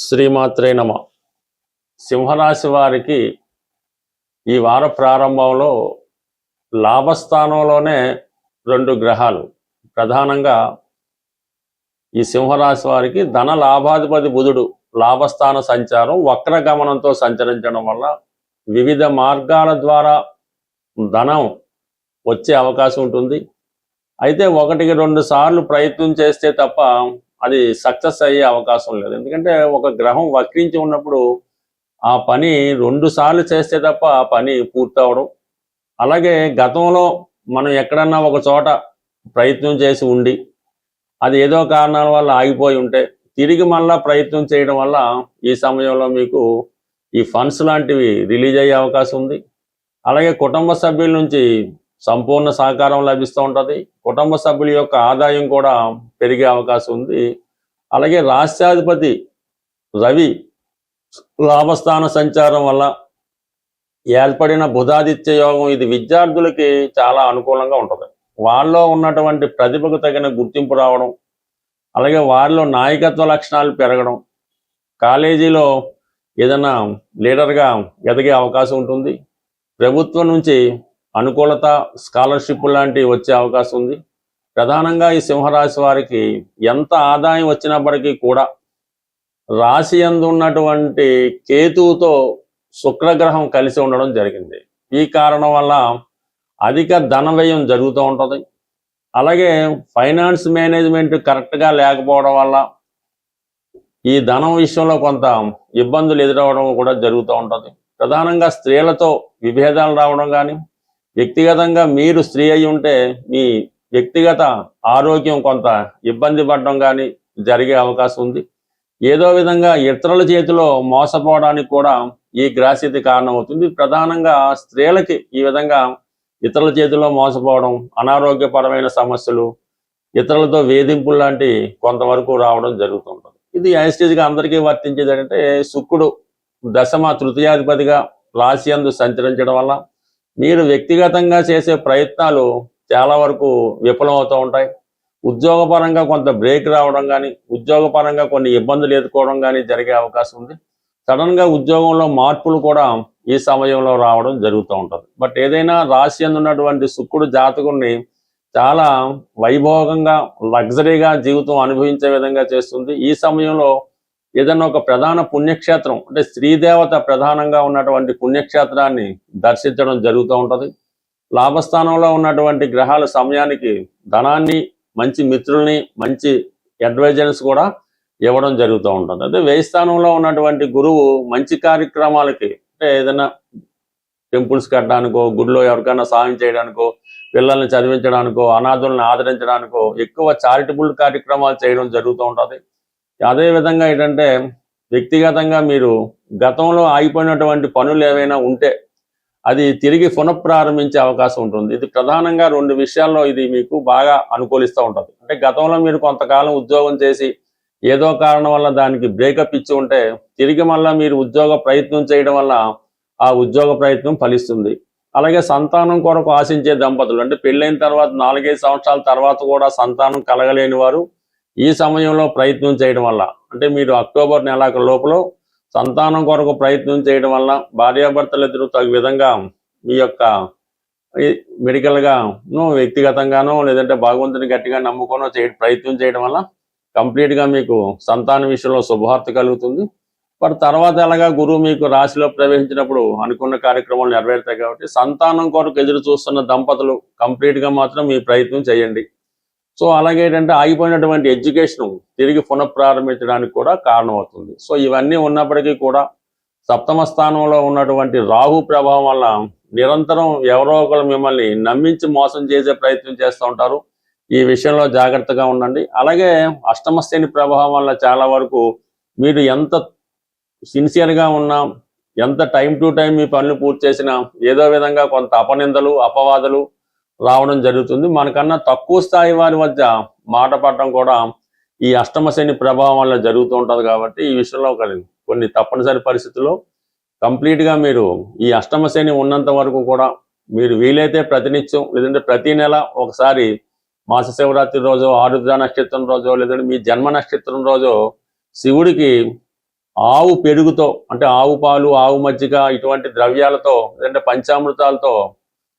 శ్రీమాత్రే నమ. సింహరాశి వారికి ఈ వార ప్రారంభంలో లాభస్థానంలోనే రెండు గ్రహాలు ప్రధానంగా ఈ సింహరాశి వారికి ధన లాభాధిపతి బుధుడు లాభస్థాన సంచారం వక్రగమనంతో సంచరించడం వల్ల వివిధ మార్గాల ద్వారా ధనం వచ్చే అవకాశం ఉంటుంది. అయితే ఒకటికి రెండు సార్లు ప్రయత్నం చేస్తే తప్ప అది సక్సెస్ అయ్యే అవకాశం లేదు. ఎందుకంటే ఒక గ్రహం వక్రించి ఉన్నప్పుడు ఆ పని 2 సార్లు చేస్తే తప్ప ఆ పని పూర్తవడం. అలాగే గతంలో మనం ఎక్కడన్నా ఒక చోట ప్రయత్నం చేసి ఉండి అది ఏదో కారణాల వల్ల ఆగిపోయి ఉంటే తిరిగి మళ్ళా ప్రయత్నం చేయడం వల్ల ఈ సమయంలో మీకు ఈ ఫండ్స్ లాంటివి రిలీజ్ అయ్యే అవకాశం ఉంది. అలాగే కుటుంబ సభ్యుల నుంచి సంపూర్ణ సహకారం లభిస్తూ ఉంటుంది. కుటుంబ సభ్యుల యొక్క ఆదాయం కూడా పెరిగే అవకాశం ఉంది. అలాగే రాష్ట్రాధిపతి రవి లాభస్థాన సంచారం వల్ల ఏర్పడిన బుధాదిత్య యోగం ఇది విద్యార్థులకి చాలా అనుకూలంగా ఉంటుంది. వాళ్ళలో ఉన్నటువంటి ప్రతిభకు తగిన గుర్తింపు రావడం, అలాగే వారిలో నాయకత్వ లక్షణాలు పెరగడం, కాలేజీలో ఏదైనా లీడర్గా ఎదిగే అవకాశం ఉంటుంది. ప్రభుత్వం నుంచి అనుకూలత, స్కాలర్షిప్ లాంటివి వచ్చే అవకాశం ఉంది. ప్రధానంగా ఈ సింహరాశి వారికి ఎంత ఆదాయం వచ్చినప్పటికీ కూడా రాశి యందు ఉన్నటువంటి కేతువుతో శుక్రగ్రహం కలిసి ఉండడం జరిగింది. ఈ కారణం వల్ల అధిక ధన వ్యయం జరుగుతూ ఉంటుంది. అలాగే ఫైనాన్స్ మేనేజ్మెంట్ కరెక్ట్గా లేకపోవడం వల్ల ఈ ధనం విషయంలో కొంత ఇబ్బందులు ఎదురవడం కూడా జరుగుతూ ఉంటుంది. ప్రధానంగా స్త్రీలతో విభేదాలు రావడం కానీ, వ్యక్తిగతంగా మీరు స్త్రీ అయి ఉంటే మీ వ్యక్తిగత ఆరోగ్యం కొంత ఇబ్బంది పడడం కానీ జరిగే అవకాశం ఉంది. ఏదో విధంగా ఇతరుల చేతిలో మోసపోవడానికి కూడా ఈ గ్రహస్థితి కారణమవుతుంది. ప్రధానంగా స్త్రీలకి ఈ విధంగా ఇతరుల చేతిలో మోసపోవడం, అనారోగ్యపరమైన సమస్యలు, ఇతరులతో వేధింపులు లాంటి కొంతవరకు రావడం జరుగుతుంటుంది. ఇది యాజిటీజ్గా అందరికీ వర్తించేది అంటే శుక్రుడు దశమ తృతీయాధిపతిగా రాశి యందు సంచరించడం వల్ల మీరు వ్యక్తిగతంగా చేసే ప్రయత్నాలు చాలా వరకు విఫలమవుతూ ఉంటాయి. ఉద్యోగపరంగా కొంత బ్రేక్ రావడం కానీ, ఉద్యోగపరంగా కొన్ని ఇబ్బందులు ఎదుర్కోవడం కానీ జరిగే అవకాశం ఉంది. సడన్గా ఉద్యోగంలో మార్పులు కూడా ఈ సమయంలో రావడం జరుగుతూ ఉంటుంది. బట్ ఏదైనా రాశి యందు ఉన్నటువంటి శుక్రుడు జాతకుడిని చాలా వైభోగంగా, లగ్జరీగా జీవితం అనుభవించే విధంగా చేస్తుంది. ఈ సమయంలో ఏదైనా ఒక ప్రధాన పుణ్యక్షేత్రం అంటే స్త్రీదేవత ప్రధానంగా ఉన్నటువంటి పుణ్యక్షేత్రాన్ని దర్శించడం జరుగుతూ ఉంటుంది. లాభస్థానంలో ఉన్నటువంటి గ్రహాల సమయానికి ధనాన్ని, మంచి మిత్రుల్ని, మంచి అడ్వైజర్స్ కూడా ఇవ్వడం జరుగుతూ ఉంటుంది. అదే వ్యయ స్థానంలో ఉన్నటువంటి గురువు మంచి కార్యక్రమాలకి అంటే ఏదైనా టెంపుల్స్ కట్టడానికో, గుడిలో ఎవరికైనా సాయం చేయడానికో, పిల్లల్ని చదివించడానికో, అనాథుల్ని ఆదరించడానికో ఎక్కువ చారిటబుల్ కార్యక్రమాలు చేయడం జరుగుతూ ఉంటుంది. అదేవిధంగా ఏంటంటే వ్యక్తిగతంగా మీరు గతంలో ఆగిపోయినటువంటి పనులు ఏవైనా ఉంటే అది తిరిగి పునఃప్రారంభించే అవకాశం ఉంటుంది. ఇది ప్రధానంగా 2 విషయాల్లో ఇది మీకు బాగా అనుకూలిస్తూ ఉంటుంది. అంటే గతంలో మీరు కొంతకాలం ఉద్యోగం చేసి ఏదో కారణం వల్ల దానికి బ్రేకప్ ఇచ్చి ఉంటే తిరిగి మళ్ళీ మీరు ఉద్యోగ ప్రయత్నం చేయడం వల్ల ఆ ఉద్యోగ ప్రయత్నం ఫలిస్తుంది. అలాగే సంతానం కొరకు ఆశించే దంపతులు అంటే పెళ్ళైన తర్వాత 4-5 సంవత్సరాల తర్వాత కూడా సంతానం కలగలేని వారు ఈ సమయంలో ప్రయత్నం చేయడం వల్ల అంటే మీరు అక్టోబర్ నెల లోపల సంతానం కొరకు ప్రయత్నం చేయడం వల్ల భార్యాభర్తలు ఇద్దరు తగు విధంగా మీ యొక్క మెడికల్గానో, వ్యక్తిగతంగానో, లేదంటే భగవంతుని గట్టిగా నమ్ముకోనో ప్రయత్నం చేయడం వల్ల కంప్లీట్గా మీకు సంతానం విషయంలో శుభవార్త కలుగుతుంది. మరి తర్వాత ఎలాగా గురువు మీకు రాశిలో ప్రవేశించినప్పుడు అనుకున్న కార్యక్రమాలు నెరవేరుతాయి. కాబట్టి సంతానం కొరకు ఎదురు చూస్తున్న దంపతులు కంప్లీట్గా మాత్రం మీ ప్రయత్నం చేయండి. సో అలాగే ఏంటంటే ఆగిపోయినటువంటి ఎడ్యుకేషన్ తిరిగి పునఃప్రారంభించడానికి కూడా కారణమవుతుంది. సో ఇవన్నీ ఉన్నప్పటికీ కూడా సప్తమ స్థానంలో ఉన్నటువంటి రాహు ప్రభావం వల్ల నిరంతరం ఎవరో ఒకరు మిమ్మల్ని నమ్మించి మోసం చేసే ప్రయత్నం చేస్తూ ఉంటారు. ఈ విషయంలో జాగ్రత్తగా ఉండండి. అలాగే అష్టమ శని ప్రభావం వల్ల చాలా వరకు మీరు ఎంత సిన్సియర్గా ఉన్నా, ఎంత టైం టు టైం మీ పనులు పూర్తి చేసినా ఏదో విధంగా కొంత అపనిందలు, అపవాదులు రావడం జరుగుతుంది. మనకన్నా తక్కువ స్థాయి వారి మధ్య మాట పడడం కూడా ఈ అష్టమ శని ప్రభావం వల్ల జరుగుతూ ఉంటుంది. కాబట్టి ఈ విషయంలో కొన్ని తప్పనిసరి పరిస్థితుల్లో కంప్లీట్గా మీరు ఈ అష్టమ శని ఉన్నంత వరకు కూడా మీరు వీలైతే ప్రతినిత్యం లేదంటే ప్రతి నెల ఒకసారి మాస శివరాత్రి రోజు, ఆరుద్ర నక్షత్రం రోజు, లేదంటే మీ జన్మ నక్షత్రం రోజు శివుడికి ఆవు పెరుగుతో అంటే ఆవు పాలు, ఆవు మజ్జిగ ఇటువంటి ద్రవ్యాలతో, లేదంటే పంచామృతాలతో,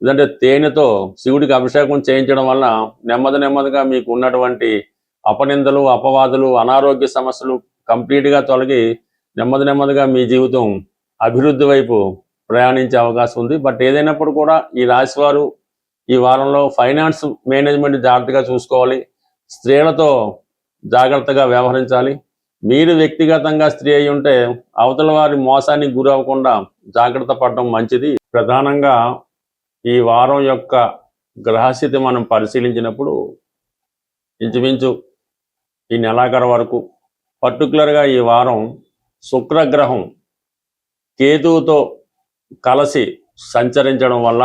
లేదంటే తేనెతో శివుడికి అభిషేకం చేయించడం వల్ల నెమ్మదిగా మీకు ఉన్నటువంటి అపనిందలు, అపవాదులు, అనారోగ్య సమస్యలు కంప్లీట్గా తొలగి నెమ్మదిగా మీ జీవితం అభివృద్ధి వైపు ప్రయాణించే అవకాశం ఉంది. బట్ ఏదైనప్పుడు కూడా ఈ రాశి వారు ఈ వారంలో ఫైనాన్స్ మేనేజ్మెంట్ జాగ్రత్తగా చూసుకోవాలి. స్త్రీలతో జాగ్రత్తగా వ్యవహరించాలి. మీరు వ్యక్తిగతంగా స్త్రీ అయి ఉంటే అవతల వారి మోసానికి గురవ్వకుండా జాగ్రత్త పడడం మంచిది. ప్రధానంగా ఈ వారం యొక్క గ్రహస్థితి మనం పరిశీలించినప్పుడు ఇంచుమించు ఈ నెలాఖరు వరకు, పర్టికులర్గా ఈ వారం శుక్రగ్రహం కేతువుతో కలిసి సంచరించడం వల్ల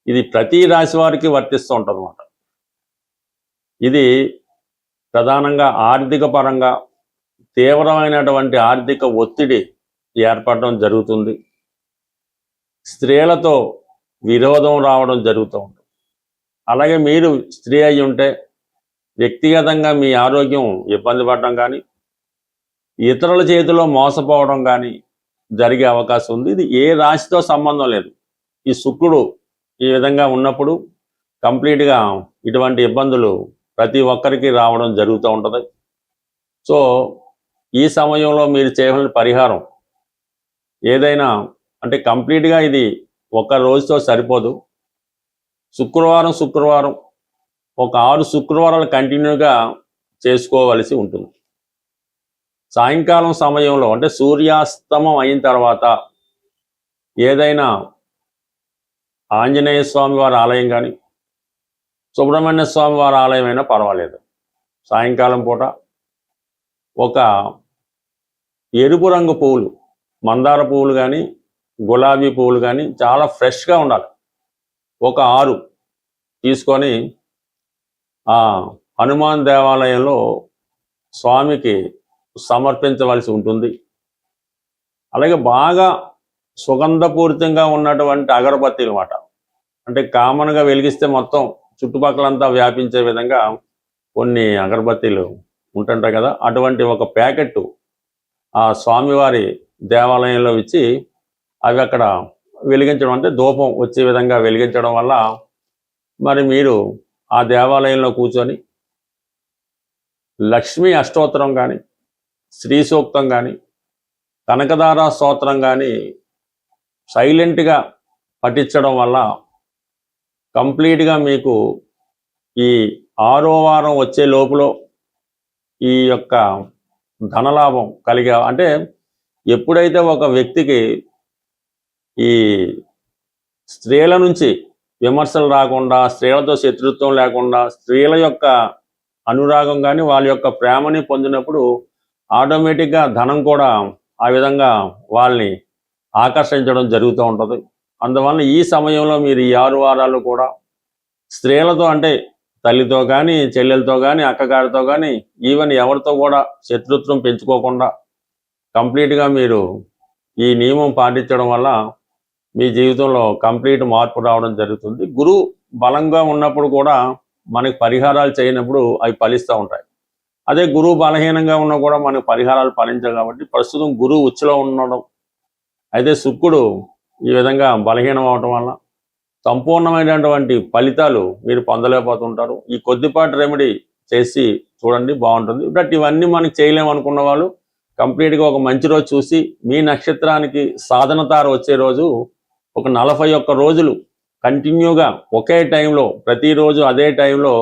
ఇది ప్రతి రాశి వారికి వర్తిస్తూ ఉంటుంది అన్నమాట. ఇది ప్రధానంగా ఆర్థిక పరంగా తీవ్రమైనటువంటి ఆర్థిక ఒత్తిడి ఏర్పడడం జరుగుతుంది. స్త్రీలతో విరోధం రావడం జరుగుతూ ఉంటుంది. అలాగే మీరు స్త్రీ అయి ఉంటే వ్యక్తిగతంగా మీ ఆరోగ్యం ఇబ్బంది పడడం కానీ, ఇతరుల చేతిలో మోసపోవడం కానీ జరిగే అవకాశం ఉంది. ఇది ఏ రాశితో సంబంధం లేదు. ఈ శుక్రుడు ఈ విధంగా ఉన్నప్పుడు కంప్లీట్గా ఇటువంటి ఇబ్బందులు ప్రతి ఒక్కరికి రావడం జరుగుతూ ఉంటుంది. సో ఈ సమయంలో మీరు చేయవలసిన పరిహారం ఏదైనా అంటే కంప్లీట్గా ఇది ఒక రోజుతో సరిపోదు. శుక్రవారం ఒక 6 శుక్రవారాలు కంటిన్యూగా చేసుకోవలసి ఉంటుంది. సాయంకాలం సమయంలో అంటే సూర్యాస్తమం అయిన తర్వాత ఏదైనా ఆంజనేయ స్వామి వారి ఆలయం కానీ, సుబ్రహ్మణ్య స్వామి వారి ఆలయం అయినా పర్వాలేదు, సాయంకాలం పూట ఒక ఎరుపు రంగు పువ్వులు, మందార పువ్వులు కానీ, గులాబీ పువ్వులు కానీ చాలా ఫ్రెష్గా ఉండాలి, ఒక 6 తీసుకొని ఆ హనుమాన్ దేవాలయంలో స్వామికి సమర్పించవలసి ఉంటుంది. అలాగే బాగా సుగంధపూరితంగా ఉన్నటువంటి అగరబత్తీలు అన్నమాట. అంటే కామన్గా వెలిగిస్తే మొత్తం చుట్టుపక్కలంతా వ్యాపించే విధంగా కొన్ని అగరబత్తీలు ఉంటుంటాయి కదా, అటువంటి ఒక ప్యాకెట్ ఆ స్వామివారి దేవాలయంలో ఇచ్చి అవి అక్కడ వెలిగించడం, అంటే ధూపం వచ్చే విధంగా వెలిగించడం వల్ల మరి మీరు ఆ దేవాలయంలో కూర్చొని లక్ష్మీ అష్టోత్తరం కానీ, శ్రీ సూక్తం కానీ, కనకదార స్తోత్రం కానీ సైలెంట్గా పఠించడం వల్ల కంప్లీట్గా మీకు ఈ 6వ వారం వచ్చే లోపల ఈ యొక్క ధనలాభం కలిగే, అంటే ఎప్పుడైతే ఒక వ్యక్తికి ఈ స్త్రీల నుంచి విమర్శలు రాకుండా, స్త్రీలతో శత్రుత్వం లేకుండా, స్త్రీల యొక్క అనురాగం కానీ వాళ్ళ యొక్క ప్రేమని పొందినప్పుడు ఆటోమేటిక్గా ధనం కూడా ఆ విధంగా వాళ్ళని ఆకర్షించడం జరుగుతూ ఉంటుంది. అందువల్ల ఈ సమయంలో మీరు ఈ 6 వారాలు కూడా స్త్రీలతో, అంటే తల్లితో కానీ, చెల్లెలతో కానీ, అక్కగారితో కానీ, ఈవెన్ ఎవరితో కూడా శత్రుత్వం పెంచుకోకుండా కంప్లీట్గా మీరు ఈ నియమం పాటించడం వల్ల మీ జీవితంలో కంప్లీట్ మార్పు రావడం జరుగుతుంది. గురువు బలంగా ఉన్నప్పుడు కూడా మనకి పరిహారాలు చేయనప్పుడు అవి ఫలిస్తూ ఉంటాయి. అదే గురువు బలహీనంగా ఉన్నా కూడా మనకు పరిహారాలు ఫలించవు. కాబట్టి ప్రస్తుతం గురువు ఉచ్చులో ఉండడం, అయితే శుక్రుడు ఈ విధంగా బలహీనం అవటం వల్ల సంపూర్ణమైనటువంటి ఫలితాలు మీరు పొందలేకపోతుంటారు. ఈ కొద్దిపాటి రెమెడీ చేసి చూడండి, బాగుంటుంది. బట్ ఇవన్నీ మనకి చేయలేము అనుకున్న వాళ్ళు కంప్లీట్గా ఒక మంచి రోజు చూసి, మీ నక్షత్రానికి సాధన తార వచ్చే రోజు ఒక 41 రోజులు కంటిన్యూగా ఒకే టైంలో, ప్రతిరోజు అదే టైంలో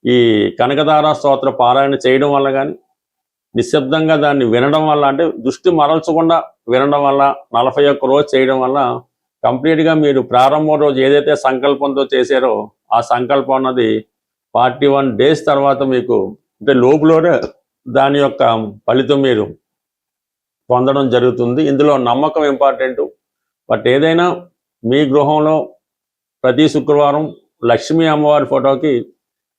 ఈ కనకదార స్తోత్ర పారాయణ చేయడం వల్ల కానీ, నిశ్శబ్దంగా దాన్ని వినడం వల్ల, అంటే దృష్టి మరల్చకుండా వినడం వల్ల 41 రోజు చేయడం వల్ల కంప్లీట్గా మీరు ప్రారంభం రోజు ఏదైతే సంకల్పంతో చేశారో ఆ సంకల్పం అన్నది 41 డేస్ తర్వాత మీకు, అంటే లోపులోనే దాని యొక్క ఫలితం మీరు పొందడం జరుగుతుంది. ఇందులో నమ్మకం ఇంపార్టెంట్. బట్ ఏదైనా మీ గృహంలో ప్రతి శుక్రవారం లక్ష్మీ అమ్మవారి ఫోటోకి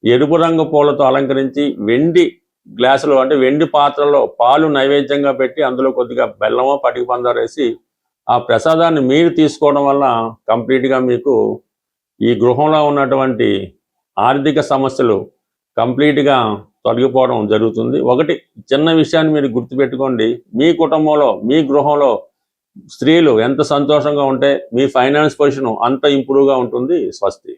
ఎరుపు రంగు పూలతో అలంకరించి వెండి గ్లాసులో, అంటే వెండి పాత్రలో పాలు నైవేద్యంగా పెట్టి అందులో కొద్దిగా బెల్లమో పటిక పందారు వేసి ఆ ప్రసాదాన్ని మీరు తీసుకోవడం వల్ల కంప్లీట్గా మీకు ఈ గృహంలో ఉన్నటువంటి ఆర్థిక సమస్యలు కంప్లీట్గా తొలగిపోవడం జరుగుతుంది. ఒకటి చిన్న విషయాన్ని మీరు గుర్తుపెట్టుకోండి, మీ కుటుంబంలో మీ గృహంలో స్త్రీలు ఎంత సంతోషంగా ఉంటే మీ ఫైనాన్స్ పొజిషన్ అంత ఇంప్రూవ్గా ఉంటుంది. స్వస్తి.